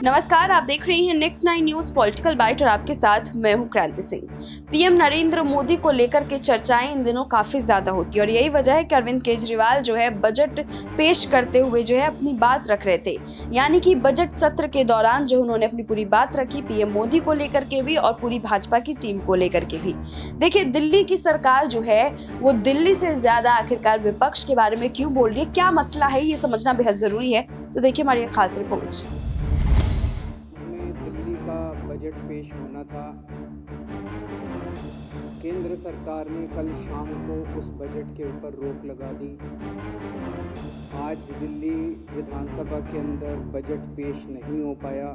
नमस्कार, आप देख रहे हैं नेक्स्ट 9 न्यूज पॉलिटिकल बाइट और आपके साथ मैं हूं क्रांति सिंह। पीएम नरेंद्र मोदी को लेकर के चर्चाएं इन दिनों काफी ज्यादा होती है और यही वजह है कि अरविंद केजरीवाल जो है बजट पेश करते हुए जो है अपनी बात रख रहे थे। यानी कि बजट सत्र के दौरान जो उन्होंने अपनी पूरी बात रखी पीएम मोदी को लेकर के भी और पूरी भाजपा की टीम को लेकर के भी। देखिए, दिल्ली की सरकार जो है वो दिल्ली से ज्यादा आखिरकार विपक्ष के बारे में क्यों बोल रही है, क्या मसला है, ये समझना बेहद जरूरी है। तो देखिए हमारी खास रिपोर्ट। बजट पेश होना था। केंद्र सरकार ने कल शाम को उस बजट के ऊपर रोक लगा दी। आज दिल्ली विधानसभा के अंदर बजट पेश नहीं हो पाया।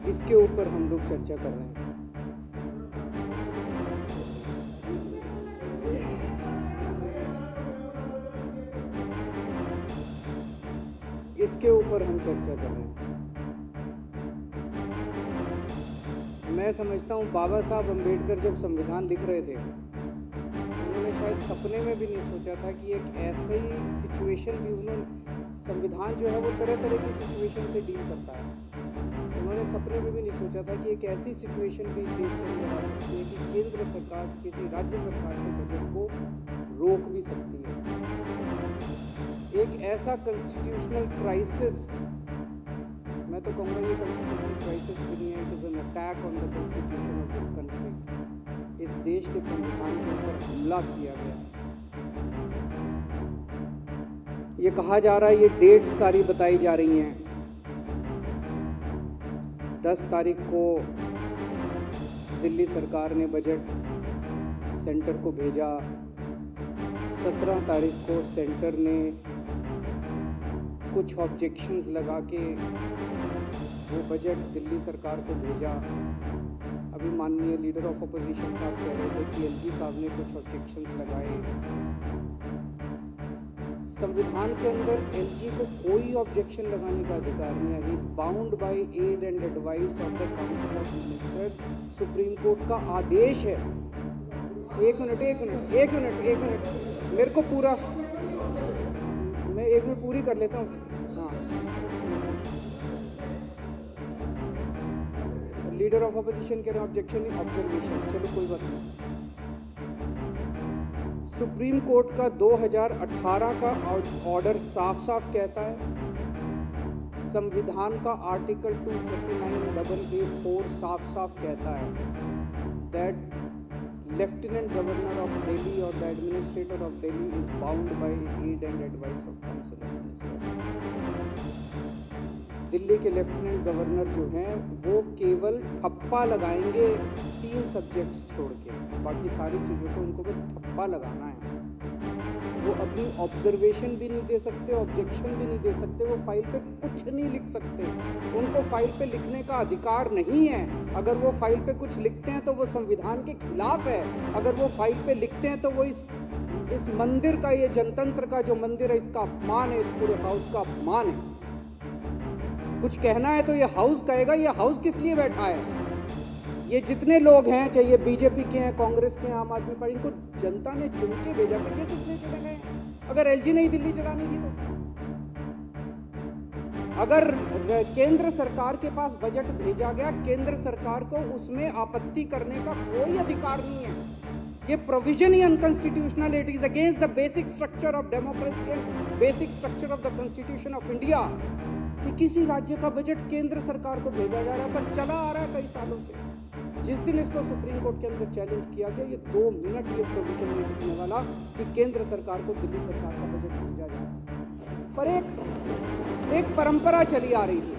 इसके ऊपर हम लोग चर्चा कर रहे हैं। इसके ऊपर हम चर्चा कर रहे हैं। मैं समझता हूँ बाबा साहब अम्बेडकर जब संविधान लिख रहे थे उन्होंने शायद सपने में भी नहीं सोचा था कि एक ऐसी सिचुएशन भी उन्होंने संविधान जो है वो तरह तरह की सिचुएशन से डील करता है। उन्होंने सपने में भी नहीं सोचा था कि एक ऐसी सिचुएशन भी देश के अंदर आ सकती है कि केंद्र सरकार किसी राज्य सरकार के बजट को रोक भी सकती है। एक ऐसा कॉन्स्टिट्यूशनल क्राइसिस, मैं तो कहूँगा ये कॉन्स्टिट्यूशनल क्राइसिस भी नहीं है, it is an attack on the constitution of this country. इस देश के संविधान के ऊपर हमला किया गया। ये कहा जा रहा है, ये डेट्स सारी बताई जा रही हैं। 10 तारीख को दिल्ली सरकार ने बजट सेंटर को भेजा। 17 तारीख को सेंटर ने कुछ ऑब्जेक्शंस लगा के वो बजट दिल्ली सरकार को भेजा। अभी माननीय लीडर ऑफ अपोजिशन साहब कह रहे थे कि एलजी साहब ने कुछ ऑब्जेक्शंस लगाए। संविधान के अंदर एलजी को कोई ऑब्जेक्शन लगाने का अधिकार नहीं है। He is bound by aid and advice of the council of ministers. Supreme court का आदेश है। एक मिनट मेरे को पूरा, मैं 1 मिनट पूरी कर लेता हूँ। हाँ, लीडर ऑफ अपोजिशन कह रहे हैं ऑब्जेक्शन नहीं, ऑब्जर्वेशन। चलो कोई बात नहीं। सुप्रीम कोर्ट का 2018 का ऑर्डर साफ साफ कहता है, संविधान का आर्टिकल 239AA4 साफ साफ कहता है that lieutenant governor of Delhi और the administrator of Delhi is bound by aid and advice of council of ministers. Delhi के लेफ्टिनेंट गवर्नर जो हैं वो केवल ठप्पा लगाएंगे 3 सब्जेक्ट्स छोड़ के, बाकी सारी चीज़ों को उनको बस ठप्पा लगाना है। वो अपनी ऑब्जर्वेशन भी नहीं दे सकते, ऑब्जेक्शन भी नहीं दे सकते, वो फाइल पे कुछ नहीं लिख सकते। उनको फाइल पे लिखने का अधिकार नहीं है। अगर वो फाइल पे कुछ लिखते हैं तो वो संविधान के खिलाफ है। अगर वो फाइल पे लिखते हैं तो वो इस मंदिर का, ये जनतंत्र का जो मंदिर है, इसका अपमान है, इस पूरे हाउस का अपमान है। कुछ कहना है तो ये हाउस कहेगा। ये हाउस किस लिए बैठा है? ये जितने लोग हैं, चाहे ये बीजेपी के हैं, कांग्रेस के हैं, आम आदमी पार्टी, इनको जनता ने चुन के भेजा। फिर ये किसने चुने गए? अगर एलजी नहीं दिल्ली चलानी थी तो, अगर केंद्र सरकार के पास बजट भेजा गया, केंद्र सरकार को उसमें आपत्ति करने का कोई अधिकार नहीं है। ये provision he unconstitutional, it is against the basic structure of democracy and basic structure of the constitution of India कि किसी राज्य का बजट केंद्र सरकार को भेजा जा रहा है, पर चला आ रहा है कई सालों से। जिस दिन इसको सुप्रीम कोर्ट के अंदर चैलेंज किया गया, ये 2 मिनट ये प्रोविजन नहीं टिकने वाला कि केंद्र सरकार को दिल्ली सरकार का बजट भेजा जाए। पर एक परंपरा चली आ रही थी,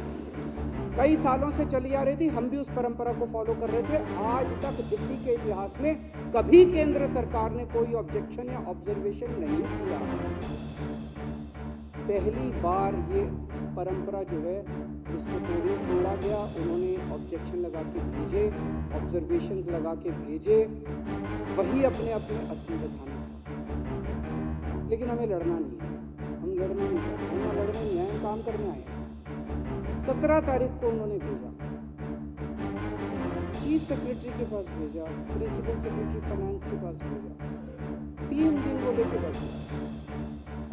कई सालों से चली आ रही थी। हम भी उस परंपरा को फॉलो कर रहे थे। आज तक दिल्ली के इतिहास में कभी केंद्र सरकार ने कोई ऑब्जेक्शन या ऑब्जर्वेशन नहीं किया। पहली बार ये परंपरा जो है इसको तोड़ा गया। उन्होंने ऑब्जेक्शन लगा के भेजे, ऑब्जर्वेशंस लगा के भेजे, वही अपने असंवैधानिक था। लेकिन हमें लड़ना नहीं है, हम लड़ना नहीं चाहते, हम लड़ना नहीं आए, काम करने आए। 17 तारीख को उन्होंने भेजा, चीफ सेक्रेटरी के पास भेजा, प्रिंसिपल सेक्रेटरी फाइनेंस के पास भेजा। 3 दिन वो लेके बैठे।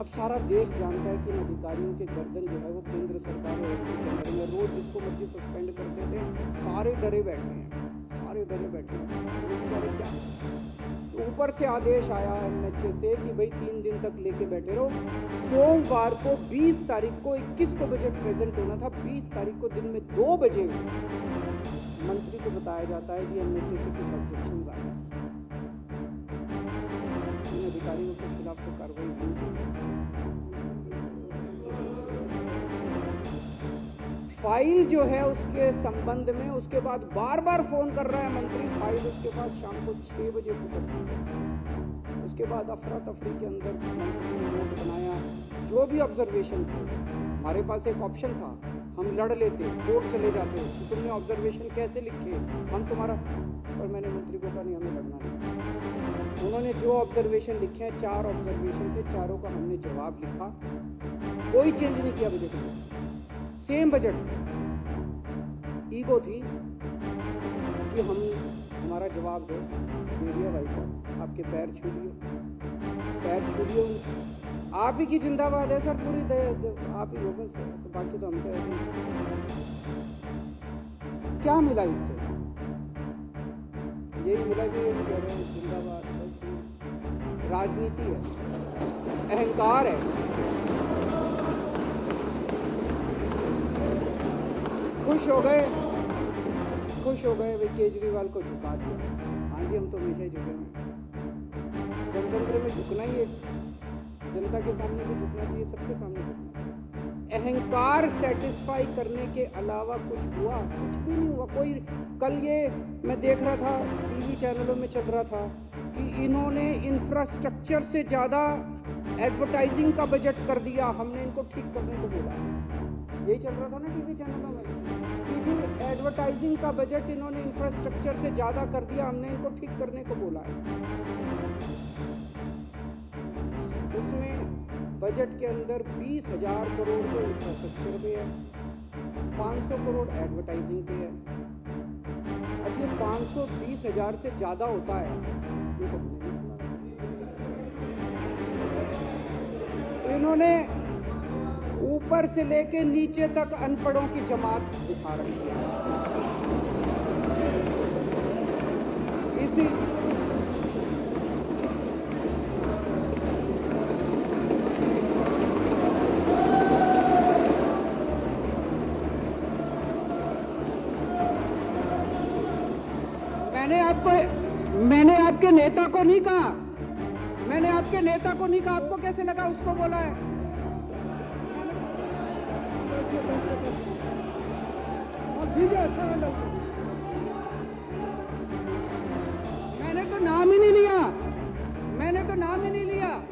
अब सारा देश जानता है कि इन अधिकारियों के गर्दन जो है वो केंद्र सरकार और राज्य के अंदर में, रोज जिसको मर्जी सस्पेंड करते थे, सारे डरे बैठे हैं, सारे डरे बैठे हैं। वो बेचारे क्या, तो ऊपर से आदेश आया MHA से कि भाई 3 दिन तक लेके बैठे रहो। सोमवार को 20 तारीख को 21 को बजट प्रेजेंट होना था, 20 तारीख को दिन में 2 बजे मंत्री को बताया जाता है कि MHA से कुछ ऑब्जेक्शन आए, इन अधिकारियों के खिलाफ तो कार्रवाई होनी चाहिए। फाइल जो है उसके संबंध में उसके बाद बार बार फोन कर रहा है मंत्री, फाइल उसके पास शाम को 6 बजे पहुंचती है। उसके बाद अफरा तफरी के अंदर मंत्री ने नोट बनाया, जो भी ऑब्जर्वेशन थे। हमारे पास एक ऑप्शन था, हम लड़ लेते, कोर्ट चले जाते कि तुमने ऑब्जर्वेशन कैसे लिखे, हम तुम्हारा, पर मैंने मंत्री को कहा नहीं, हमें लड़ना नहीं। उन्होंने जो ऑब्जर्वेशन लिखे हैं, 4 ऑब्जर्वेशन थे, चारों का हमने जवाब लिखा, कोई चेंज नहीं किया बजट में, सेम बजट। ईगो थी कि हम हमारा जवाब दो, दे दिया भाई साहब, आपके पैर छू लिए, पैर छू लिए। आप ही की जिंदाबाद है सर, पूरी आप ही होगा सर, तो बाकी तो हम तो ऐसे ही। क्या मिला इससे? यही मिला कि ये भी कह रहे हैं जिंदाबाद, बस राजनीति है, अहंकार है। खुश हो गए भाई, केजरीवाल को झुका दिया। हाँ जी, हम तो हमेशा ही झुके हैं, जनतंत्र में झुकना ही है, जनता के सामने भी झुकना चाहिए, सबके सामने झुकना चाहिए। अहंकार सेटिस्फाई करने के अलावा कुछ हुआ? कुछ भी नहीं हुआ। कोई कल ये मैं देख रहा था, टीवी चैनलों में चल रहा था कि इन्होंने इंफ्रास्ट्रक्चर से ज़्यादा एडवर्टाइजिंग का बजट कर दिया, हमने इनको ठीक करने को बोला। यही चल रहा था ना टीवी चैनलों में कि जी एडवर्टाइजिंग का बजट इन्होंने इंफ्रास्ट्रक्चर से ज़्यादा कर दिया, हमने इनको ठीक करने को बोला है। उसमें बजट के अंदर 20,000 करोड़ तो इंफ्रास्ट्रक्चर पे है, 500 करोड़ एडवर्टाइजिंग पे है। अब ये 520,000 से ज़्यादा होता है, ये तो हमने नहीं सुना। इन्होंने ऊपर से लेके नीचे तक अनपढ़ों की जमात दिखा रही है। इसी मैंने आपके नेता को नहीं कहा, मैंने आपके नेता को नहीं कहा, आपको कैसे लगा उसको बोला है? ठीक है, अच्छा है। मैंने तो नाम ही नहीं लिया, मैंने तो नाम ही नहीं लिया,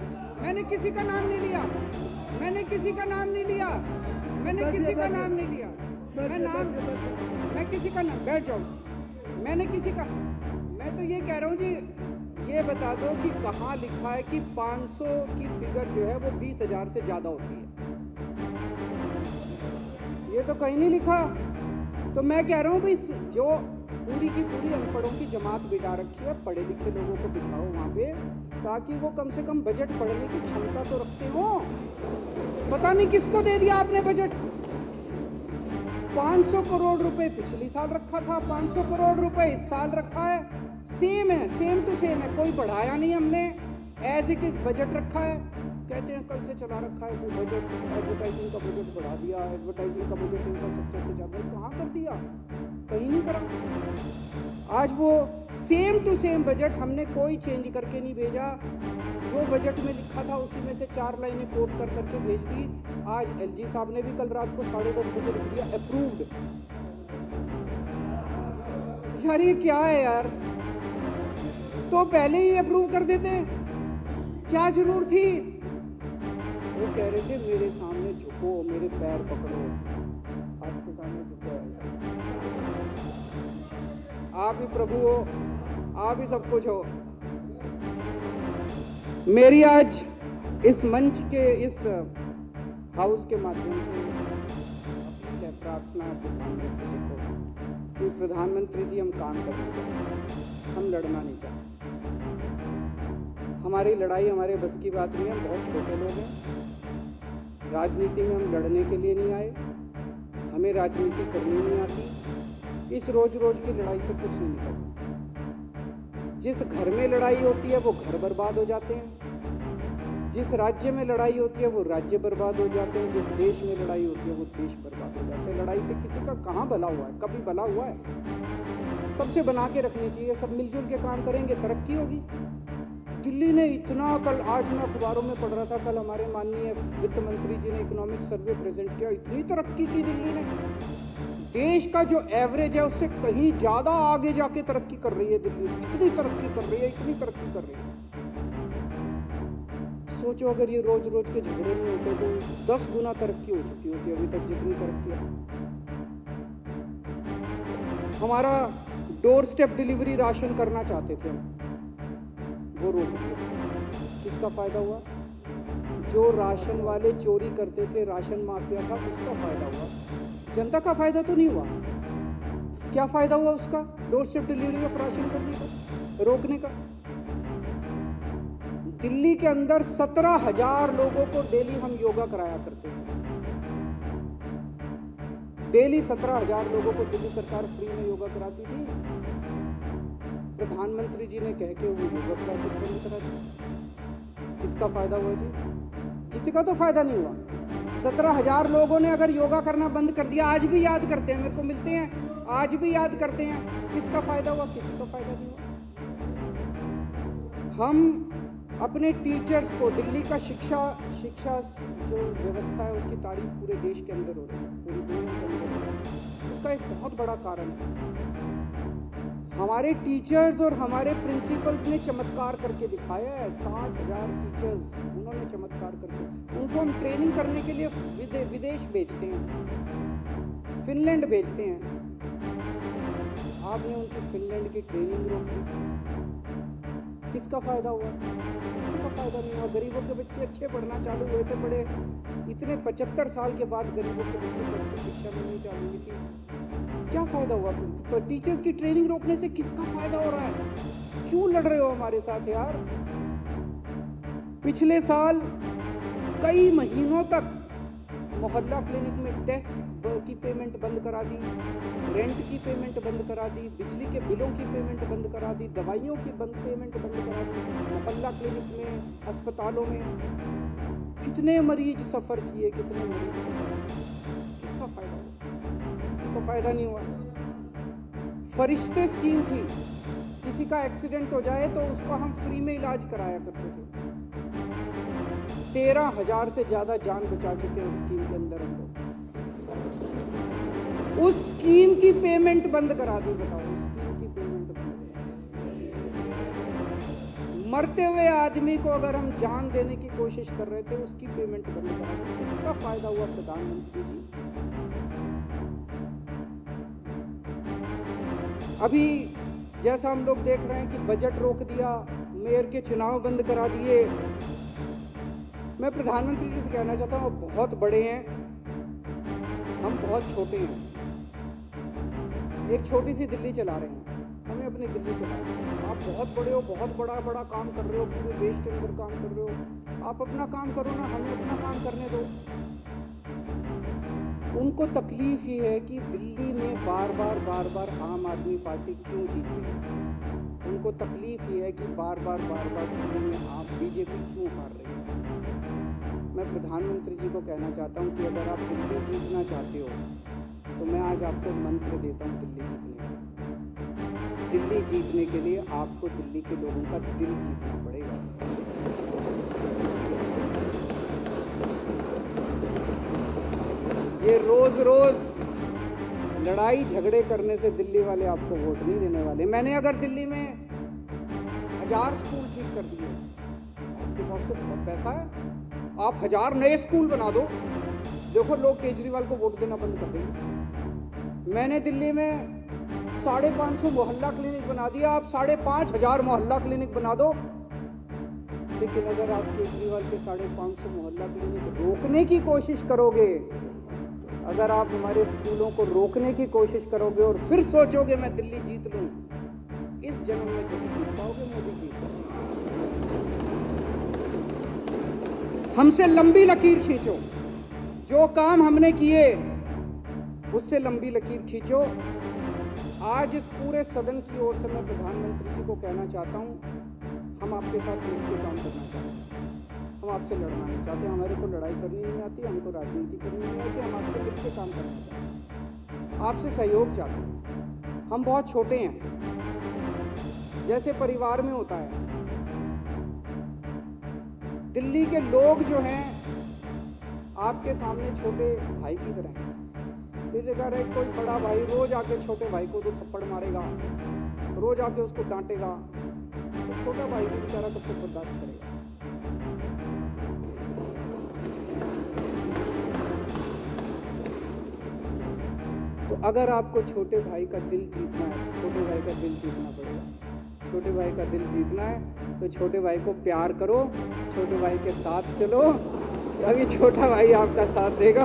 मैंने किसी का नाम नहीं लिया, मैंने किसी का नाम नहीं लिया, मैंने किसी का नाम नहीं लिया, मैं किसी का नाम, बैठ जाओ, मैंने किसी का, मैं तो ये कह रहा हूँ जी, ये बता दो कि कहाँ लिखा है कि 500 की फिगर जो है वो 20,000 से ज़्यादा होती है? ये तो कहीं नहीं लिखा। तो मैं कह रहा हूँ भाई, जो पूरी की पूरी अनपढ़ों की जमात बिठा रखी है, पढ़े लिखे लोगों को बिठाओ वहाँ पे, ताकि वो कम से कम बजट पढ़ने की क्षमता तो रखते हो। पता नहीं किसको दे दिया आपने बजट। 500 करोड़ रुपए पिछली साल रखा था, 500 करोड़ रुपए इस साल रखा है, सेम है, सेम टू सेम है, कोई बढ़ाया नहीं हमने, एज इट इज बजट रखा है। कहते हैं कल से चला रखा है वो बजट, एडवर्टाइजिंग का बजट बढ़ा दिया, एडवर्टाइजिंग का बजट इंफ्रास्ट्रक्चर से ज़्यादा, कहाँ कर दिया? कहीं नहीं करा। आज वो सेम टू सेम बजट, हमने कोई चेंज करके नहीं भेजा, जो बजट में लिखा था उसी में से 4 लाइनें कोट कर करके भेज दी। आज एलजी साहब ने भी कल रात को 10:30 बजे लिख दिया अप्रूव्ड। यार ये क्या है यार, तो पहले ही अप्रूव कर देते, क्या जरूर थी? वो कह रहे थे मेरे सामने झुको, मेरे पैर पकड़ो, आपके सामने झुको, आप ही प्रभु हो, आप ही सब कुछ हो। मेरी आज इस मंच के, इस हाउस के माध्यम से अपील है, प्रार्थना है प्रधानमंत्री जी को कि प्रधानमंत्री जी हम काम करना चाहते, हम लड़ना नहीं चाहते। हमारी लड़ाई हमारे बस की बात नहीं है, हम बहुत छोटे लोग हैं, राजनीति में हम लड़ने के लिए नहीं आए, हमें राजनीति करनी नहीं आती। इस रोज रोज की लड़ाई से कुछ नहीं निकलता। जिस घर में लड़ाई होती है वो घर बर्बाद हो जाते हैं, जिस राज्य में लड़ाई होती है वो राज्य बर्बाद हो जाते हैं, जिस देश में लड़ाई होती है वो देश बर्बाद हो जाते हैं। लड़ाई से किसी का कहाँ भला हुआ है? कभी भला हुआ है? सबसे बना के रखनी चाहिए, सब मिलजुल के काम करेंगे, तरक्की होगी। दिल्ली ने इतना, कल आज मैं अखबारों में पढ़ रहा था, कल हमारे माननीय वित्त मंत्री जी ने इकोनॉमिक सर्वे प्रेजेंट किया, इतनी तरक्की की दिल्ली ने। देश का जो एवरेज है उससे कहीं ज्यादा आगे जाके तरक्की कर रही है दिल्ली। इतनी तरक्की कर रही है, इतनी तरक्की कर रही है। सोचो अगर ये रोज रोज के झगड़े नहीं होते तो 10 गुना तरक्की हो चुकी होती अभी तक जितनी तरक्की है। हमारा डोर स्टेप डिलीवरी राशन करना चाहते थे हम, वो रोक दिया। किसका फायदा हुआ? जो राशन वाले चोरी करते थे, राशन माफिया था, उसका फायदा हुआ। जनता का फायदा तो नहीं हुआ। क्या फायदा हुआ उसका? Door step delivery of ration करने का, रोकने का। दिल्ली के अंदर 17,000 लोगों को डेली हम योगा कराया करते थे। डेली 17,000 लोगों को दिल्ली सरकार फ्री में योगा कराती थी। प्रधानमंत्री जी ने कह के वो योगा क्लासेस बंद करा दी। किसका फायदा हुआ जी? किसी का तो फायदा नहीं हुआ। 17,000 लोगों ने अगर योगा करना बंद कर दिया, आज भी याद करते हैं, मेरे को मिलते हैं, आज भी याद करते हैं। किसका फायदा हुआ? किसी का फायदा नहीं हुआ। हम अपने टीचर्स को, दिल्ली का शिक्षा जो व्यवस्था है उसकी तारीफ पूरे देश के अंदर हो रही है, पूरी दुनिया के अंदर हो रही है। उसका एक बहुत बड़ा कारण है हमारे टीचर्स और हमारे प्रिंसिपल्स ने चमत्कार करके दिखाया है। 60,000 टीचर्स, उन्होंने चमत्कार करके, उनको हम ट्रेनिंग करने के लिए विदेश भेजते हैं, फिनलैंड भेजते हैं। आपने उनकी फिनलैंड की ट्रेनिंग रोक दी। किसका फायदा हुआ? किसी का फायदा नहीं हुआ। गरीबों के बच्चे अच्छे पढ़ना चालू हुए थे, बड़े इतने 75 साल के बाद गरीबों के बच्चे को अच्छी शिक्षा मिलनी चालू हुई थी। क्या फायदा हुआ? फिर टीचर्स की ट्रेनिंग रोकने से किसका फायदा हो रहा है? क्यों लड़ रहे हो हमारे साथ यार? पिछले साल कई महीनों तक मोहल्ला क्लिनिक में टेस्ट की पेमेंट बंद करा दी, रेंट की पेमेंट बंद करा दी, बिजली के बिलों की पेमेंट बंद करा दी, दवाइयों की पेमेंट बंद करा दी। मोहल्ला क्लिनिक में, अस्पतालों में कितने मरीज सफ़र किए, कितने मरीज सफ़र। किसका फायदा हुआ? किसी को फायदा नहीं हुआ। फरिश्ते स्कीम थी, किसी का एक्सीडेंट हो जाए तो उसको हम फ्री में इलाज कराया करते थे। 13,000 से ज्यादा जान बचा चुके हैं उस स्कीम के अंदर हम लोग। उस स्कीम की पेमेंट बंद करा दी। बताओ, उस स्कीम की पेमेंट बंद। मरते हुए आदमी को अगर हम जान देने की कोशिश कर रहे थे, उसकी पेमेंट बंद करा दी। किसका फायदा हुआ? प्रधानमंत्री जी। अभी जैसा हम लोग देख रहे हैं कि बजट रोक दिया, मेयर के चुनाव बंद करा दिए। मैं प्रधानमंत्री जी से कहना चाहता हूँ, वो बहुत बड़े हैं, हम बहुत छोटे हैं। एक छोटी सी दिल्ली चला रहे हैं, हमें अपनी दिल्ली चलानी है। आप बहुत बड़े हो, बहुत बड़ा काम कर रहे हो, पूरे देश के अंदर काम कर रहे हो। आप अपना काम करो ना, हमें अपना काम करने दो। उनको तकलीफ ये है कि दिल्ली में बार बार आम आदमी पार्टी क्यों जीत रही है। उनको तकलीफ ये है कि बार बार दिल्ली में आप बीजेपी क्यों हार रही है। मैं प्रधानमंत्री जी को कहना चाहता हूँ कि अगर आप दिल्ली जीतना चाहते हो तो मैं आज आपको मंत्र देता हूँ दिल्ली जीतने का। दिल्ली जीतने के लिए आपको दिल्ली के लोगों का दिल जीतना पड़ेगा। ये रोज लड़ाई झगड़े करने से दिल्ली वाले आपको वोट नहीं देने वाले। मैंने अगर दिल्ली में 1000 स्कूल ठीक कर दिए, आपके पास तो बहुत पैसा है, आप 1000 नए स्कूल बना दो, देखो लोग केजरीवाल को वोट देना बंद कर देंगे। मैंने दिल्ली में 550 मोहल्ला क्लिनिक बना दिया, आप 5,500 मोहल्ला क्लिनिक बना दो। लेकिन अगर आप केजरीवाल के 550 मोहल्ला क्लिनिक रोकने की कोशिश करोगे, अगर आप हमारे स्कूलों को रोकने की कोशिश करोगे और फिर सोचोगे मैं दिल्ली जीत लूं, इस जन्म में तो नहीं जीत पाओगे मोदी जी। हमसे लंबी लकीर खींचो, जो काम हमने किए उससे लंबी लकीर खींचो। आज इस पूरे सदन की ओर से मैं प्रधानमंत्री जी को कहना चाहता हूँ, हम आपके साथ मिलकर काम करना चाहते हैं। हम आपसे लड़ना नहीं चाहते, हमारे को लड़ाई करनी नहीं आती, हमको राजनीति करनी नहीं आती। हम आपसे मिलकर काम करना चाहते हैं, आपसे सहयोग चाहते हैं। हम बहुत छोटे हैं, जैसे परिवार में होता है। दिल्ली के लोग जो हैं आपके सामने छोटे भाई की तरह हैं। फिर अगर एक कोई बड़ा भाई रोज आके छोटे भाई को तो थप्पड़ मारेगा, रोज आके उसको डांटेगा, तो छोटा भाई भी बेचारा कब तक बर्दाश्त करेगा। तो अगर आपको छोटे भाई का दिल जीतना है, छोटे भाई का दिल जीतना पड़ेगा। छोटे भाई का दिल जीतना है तो छोटे भाई को प्यार करो, छोटे भाई के साथ चलो, तभी छोटा भाई आपका साथ देगा।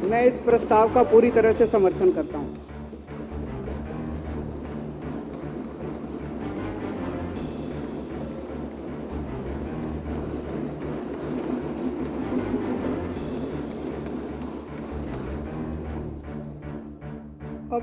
मैं इस प्रस्ताव का पूरी तरह से समर्थन करता हूं। अब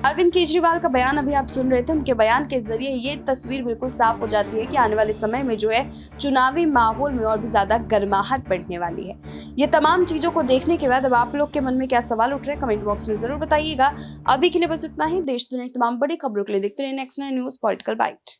अरविंद केजरीवाल का बयान अभी आप सुन रहे थे। उनके बयान के जरिए ये तस्वीर बिल्कुल साफ हो जाती है कि आने वाले समय में जो है चुनावी माहौल में और भी ज्यादा गर्माहट बढ़ने वाली है। ये तमाम चीजों को देखने के बाद अब आप लोग के मन में क्या सवाल उठ रहे हैं कमेंट बॉक्स में जरूर बताइएगा। अभी के लिए बस इतना ही। देश दुनिया की तमाम बड़ी खबरों के लिए देखते रहिए नेक्स्ट 9 न्यूज पॉलिटिकल बाइट।